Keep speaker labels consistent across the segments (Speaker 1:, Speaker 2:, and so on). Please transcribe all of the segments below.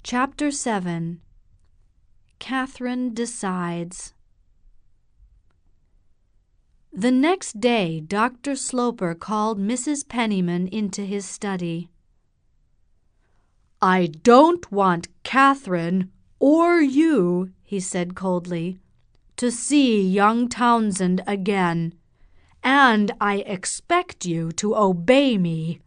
Speaker 1: Chapter 7. Catherine Decides. The next day, Dr. Sloper called Mrs. Penniman into his study. "I don't want Catherine or you," he said coldly, "to see young Townsend again, and I expect you to obey me."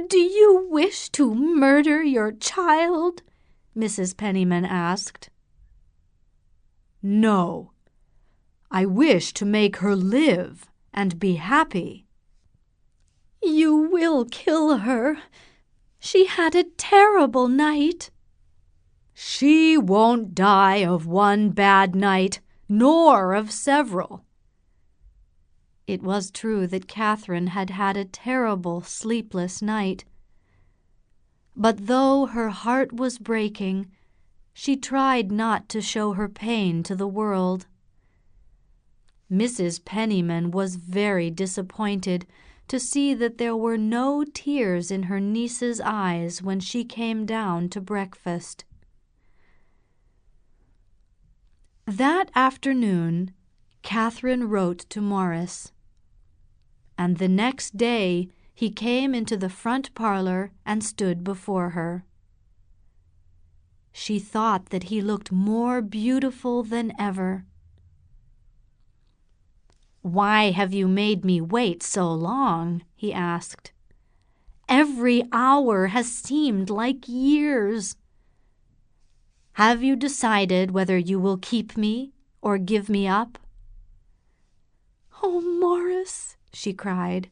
Speaker 2: "Do you wish to murder your child?" Mrs. Penniman asked.
Speaker 1: "No. I wish to make her live and be happy."
Speaker 2: "You will kill her. She had a terrible night."
Speaker 1: "She won't die of one bad night, nor of several." It was true that Catherine had had a terrible sleepless night. But though her heart was breaking, she tried not to show her pain to the world. Mrs. Penniman was very disappointed to see that there were no tears in her niece's eyes when she came down to breakfast. That afternoon, Catherine wrote to Morris, and the next day he came into the front parlor and stood before her. She thought that he looked more beautiful than ever. "Why have you made me wait so long?" he asked. "Every hour has seemed like years. Have you decided whether you will keep me or give me up?"
Speaker 2: "Oh, Morris," she cried,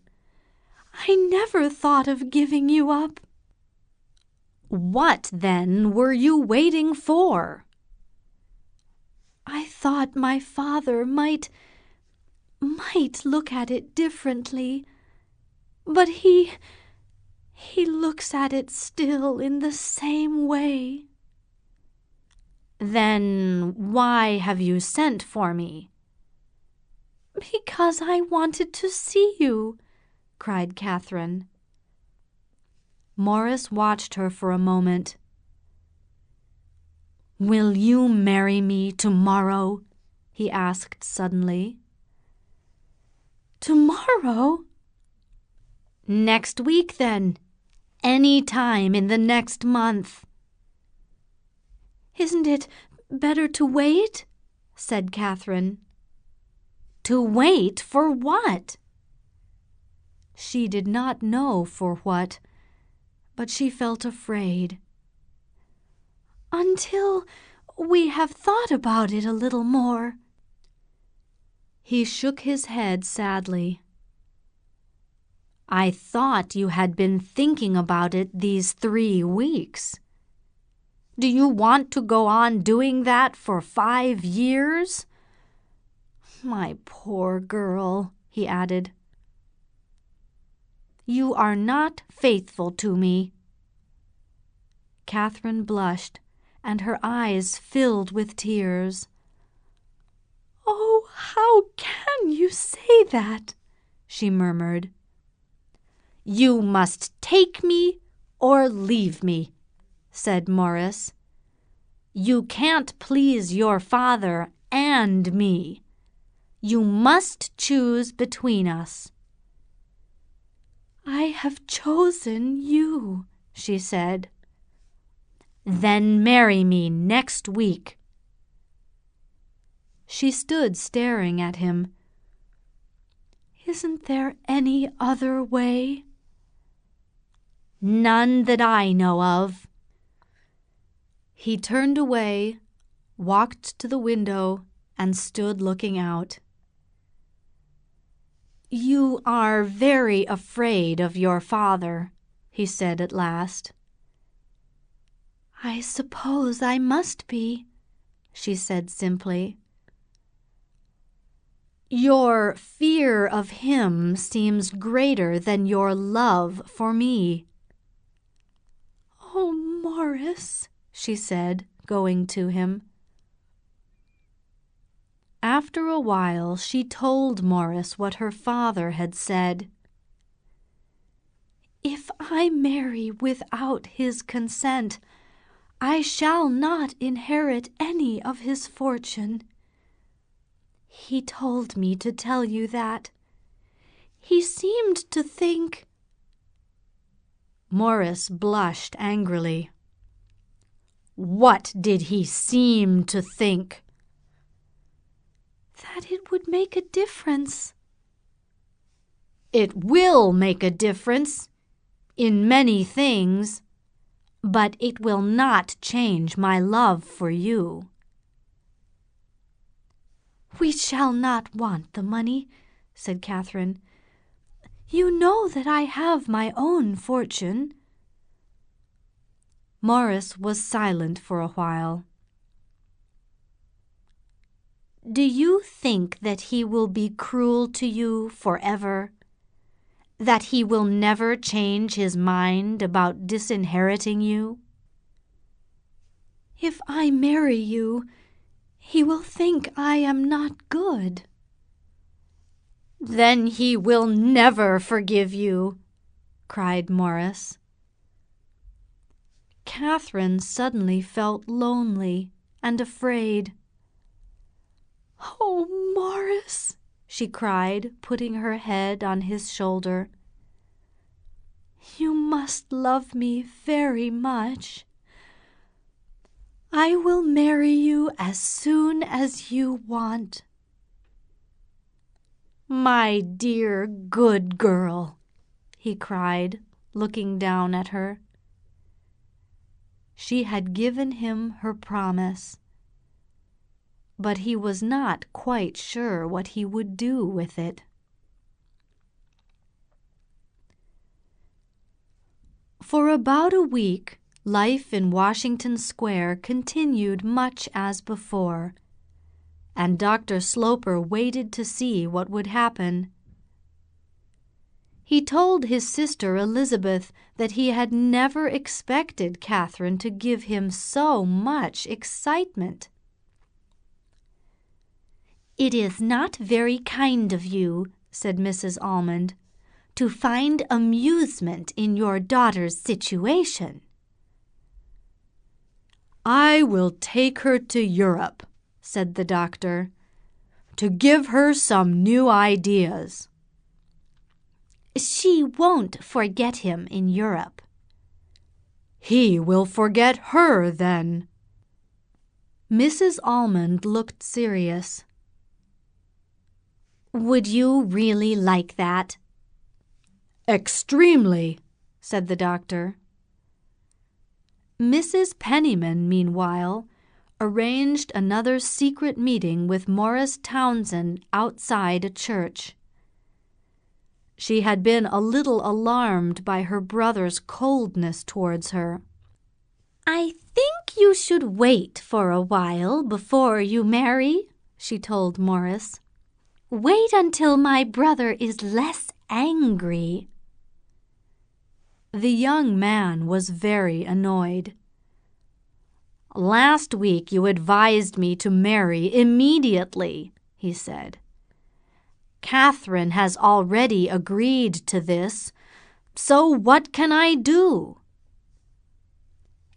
Speaker 2: "I never thought of giving you up."
Speaker 1: "What, then, were you waiting for?"
Speaker 2: "I thought my father might look at it differently, but he looks at it still in the same way."
Speaker 1: "Then why have you sent for me?"
Speaker 2: "Because I wanted to see you," cried Catherine.
Speaker 1: Morris watched her for a moment. "Will you marry me tomorrow?" he asked suddenly.
Speaker 2: "Tomorrow?"
Speaker 1: "Next week, then. Any time in the next month."
Speaker 2: "Isn't it better to wait?" said Catherine.
Speaker 1: "To wait for what?"
Speaker 2: She did not know for what, but she felt afraid. "Until we have thought about it a little more."
Speaker 1: He shook his head sadly. "I thought you had been thinking about it these 3 weeks. Do you want to go on doing that for 5 years? My poor girl," he added. "You are not faithful to me." Catherine blushed, and her eyes filled with tears.
Speaker 2: "Oh, how can you say that?" she murmured.
Speaker 1: "You must take me or leave me," said Morris. "You can't please your father and me. You must choose between us."
Speaker 2: "I have chosen you," she said.
Speaker 1: "Then marry me next week."
Speaker 2: She stood staring at him. "Isn't there any other way?"
Speaker 1: "None that I know of." He turned away, walked to the window, and stood looking out. "You are very afraid of your father," he said at last.
Speaker 2: "I suppose I must be," she said simply.
Speaker 1: "Your fear of him seems greater than your love for me."
Speaker 2: "Oh, Morris," she said,
Speaker 1: going to him. After a while she told Morris what her father had said.
Speaker 2: If I marry without his consent, I shall not inherit any of his fortune. He told me to tell you that. He seemed to think—"
Speaker 1: Morris blushed angrily. What did he seem to think?
Speaker 2: "That it would make a difference."
Speaker 1: It will make a difference in many things, but it will not change my love for you.
Speaker 2: "We shall not want the money," said Catherine. "You know that I have my own fortune."
Speaker 1: Morris was silent for a while. Do you think that he will be cruel to you forever? That he will never change his mind about disinheriting you?
Speaker 2: "If I marry you, he will think I am not good."
Speaker 1: Then he will never forgive you," cried Morris. Catherine suddenly felt lonely and afraid.
Speaker 2: "Oh, Morris," she cried, putting her head on his shoulder, "you must love me very much. I will marry you as soon as you want."
Speaker 1: My dear, good girl," he cried, looking down at her. She had given him her promise, but he was not quite sure what he would do with it. For about a week, life in Washington Square continued much as before, and Dr. Sloper waited to see what would happen. He told his sister Elizabeth that he had never expected Catherine to give him so much excitement. "It is not very kind of you," said Mrs. Almond, "to find amusement in your daughter's situation." "I will take her to Europe," said the doctor, "to give her some new ideas." "She won't forget him in Europe." "He will forget her then." Mrs. Almond looked serious. "Would you really like that?" "Extremely," said the doctor. Mrs. Penniman, meanwhile, arranged another secret meeting with Morris Townsend outside a church. She had been a little alarmed by her brother's coldness towards her. "I think you should wait for a while before you marry," she told Morris. "Wait until my brother is less angry." The young man was very annoyed. "Last week you advised me to marry immediately," he said. "Catherine has already agreed to this, so what can I do?"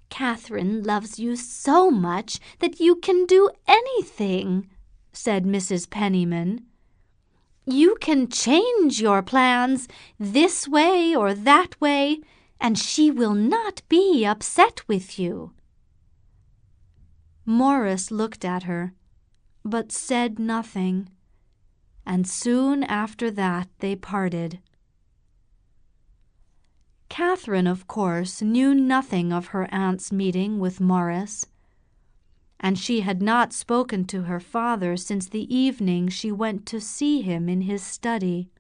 Speaker 1: "Catherine loves you so much that you can do anything," said Mrs. Penniman. "You can change your plans this way or that way, and she will not be upset with you." Morris looked at her, but said nothing, and soon after that they parted. Catherine, of course, knew nothing of her aunt's meeting with Morris, and she had not spoken to her father since the evening she went to see him in his study.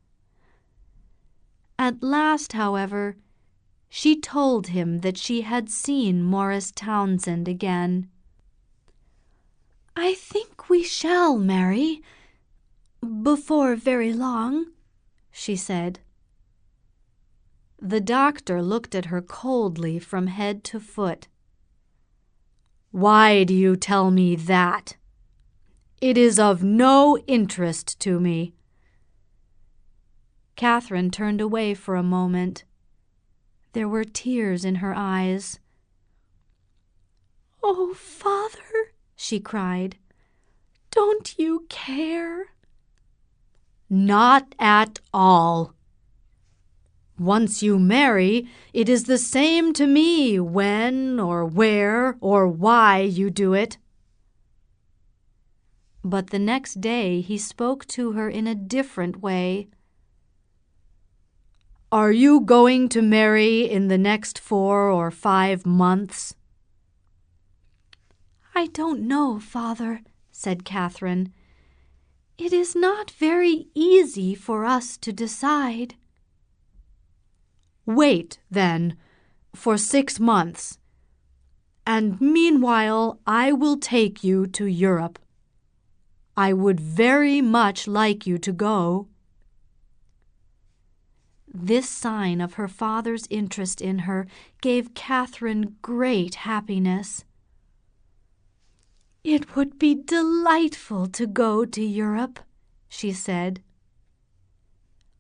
Speaker 1: At last, however, she told him that she had seen Morris Townsend again.
Speaker 2: "I think we shall marry before very long," she said.
Speaker 1: The doctor looked at her coldly from head to foot. "Why do you tell me that? It is of no interest to me." Catherine turned away for a moment. There were tears in her eyes.
Speaker 2: "Oh, Father," she cried, "don't you care?"
Speaker 1: Not at all. Once you marry, it is the same to me when or where or why you do it. But the next day he spoke to her in a different way. Are you going to marry in the next 4 or 5 months?
Speaker 2: "I don't know, Father," said Catherine. "It is not very easy for us to decide."
Speaker 1: Wait, then, for 6 months, and meanwhile I will take you to Europe. I would very much like you to go." This sign of her father's interest in her gave Catherine great happiness.
Speaker 2: "It would be delightful to go to Europe," she said.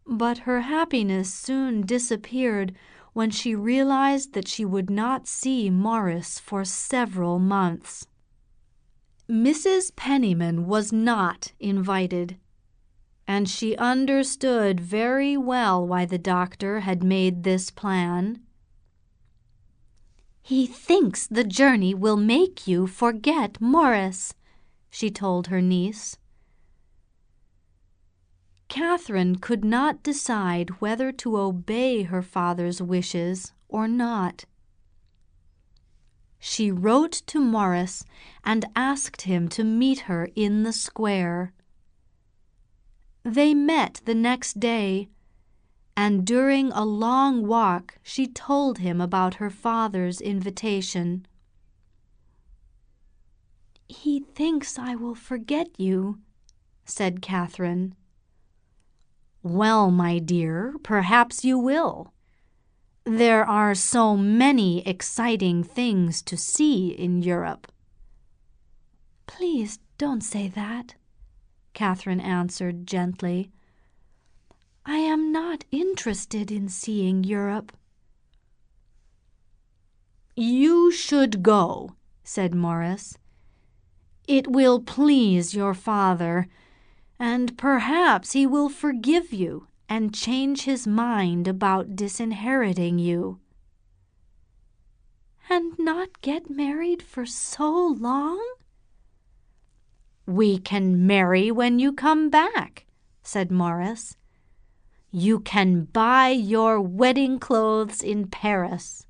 Speaker 1: But her happiness soon disappeared when she realized that she would not see Morris for several months. Mrs. Penniman was not invited, and she understood very well why the doctor had made this plan.
Speaker 2: "He thinks the journey will make you forget Morris," she told her niece.
Speaker 1: Catherine could not decide whether to obey her father's wishes or not. She wrote to Morris and asked him to meet her in the square. They met the next day, and during a long walk she told him about her father's invitation.
Speaker 2: "He thinks I will forget you," said Catherine.
Speaker 1: Well, my dear, perhaps you will. There are so many exciting things to see in Europe."
Speaker 2: "Please don't say that," Catherine answered gently. "I am not interested in seeing Europe."
Speaker 1: "You should go," said Morris. "It will please your father, and perhaps he will forgive you and change his mind about disinheriting you."
Speaker 2: "And not get married for so long?"
Speaker 1: "We can marry when you come back," said Morris. "You can buy your wedding clothes in Paris."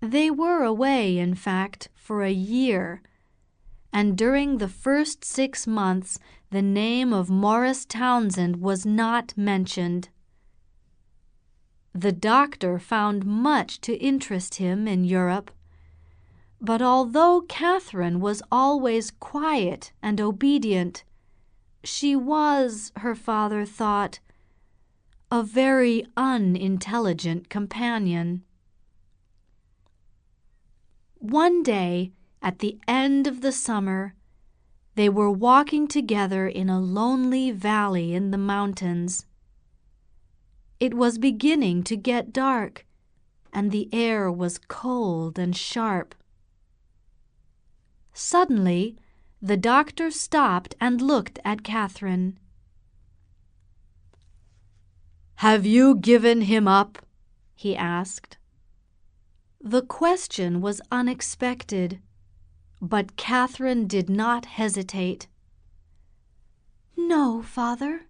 Speaker 1: They were away, in fact, for a year, and during the first 6 months the name of Morris Townsend was not mentioned. The doctor found much to interest him in Europe, but although Catherine was always quiet and obedient, she was, her father thought, a very unintelligent companion. One day, at the end of the summer, they were walking together in a lonely valley in the mountains. It was beginning to get dark, and the air was cold and sharp. Suddenly, the doctor stopped and looked at Catherine. "Have you given him up?" he asked. The question was unexpected, but Catherine did not hesitate.
Speaker 2: "No, Father,"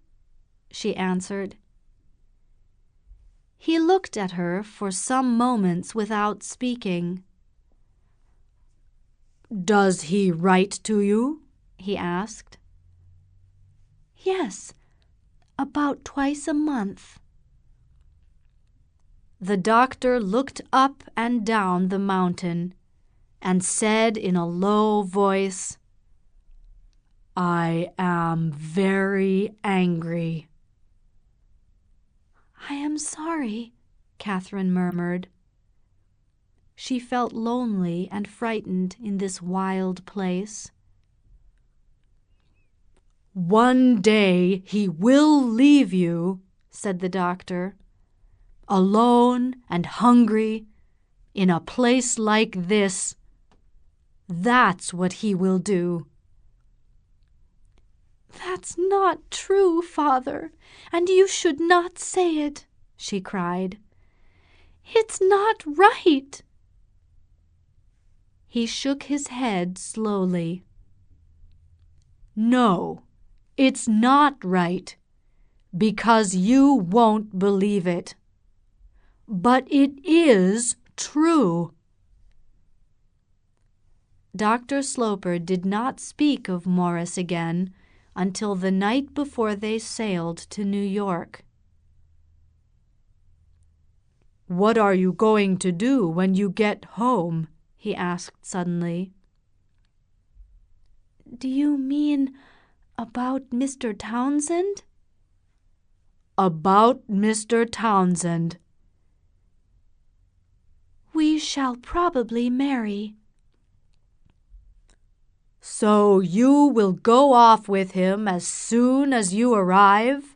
Speaker 2: she answered.
Speaker 1: He looked at her for some moments without speaking. "Does he write to you?" he asked.
Speaker 2: "Yes, about twice a month."
Speaker 1: The doctor looked up and down the mountain and said in a low voice, "I am very angry."
Speaker 2: "I am sorry," Catherine murmured.
Speaker 1: She felt lonely and frightened in this wild place. "One day he will leave you," said the doctor. "Alone and hungry, in a place like this. That's what he will do."
Speaker 2: "That's not true, Father, and you should not say it," she cried. "It's not right."
Speaker 1: He shook his head slowly. "No, it's not right, because you won't believe it. But it is true." Dr. Sloper did not speak of Morris again until the night before they sailed to New York. "What are you going to do when you get home?" he asked suddenly.
Speaker 2: "Do you mean about Mr. Townsend?"
Speaker 1: "About Mr. Townsend."
Speaker 2: "We shall probably marry."
Speaker 1: "So you will go off with him as soon as you arrive?"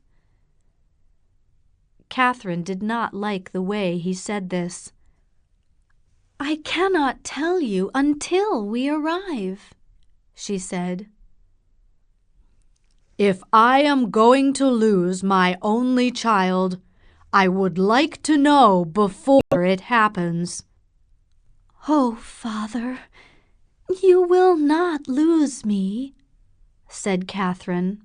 Speaker 1: Catherine did not like the way he said this.
Speaker 2: "I cannot tell you until we arrive," she said.
Speaker 1: "If I am going to lose my only child, I would like to know before it happens."
Speaker 2: "Oh, Father, you will not lose me," said Catherine.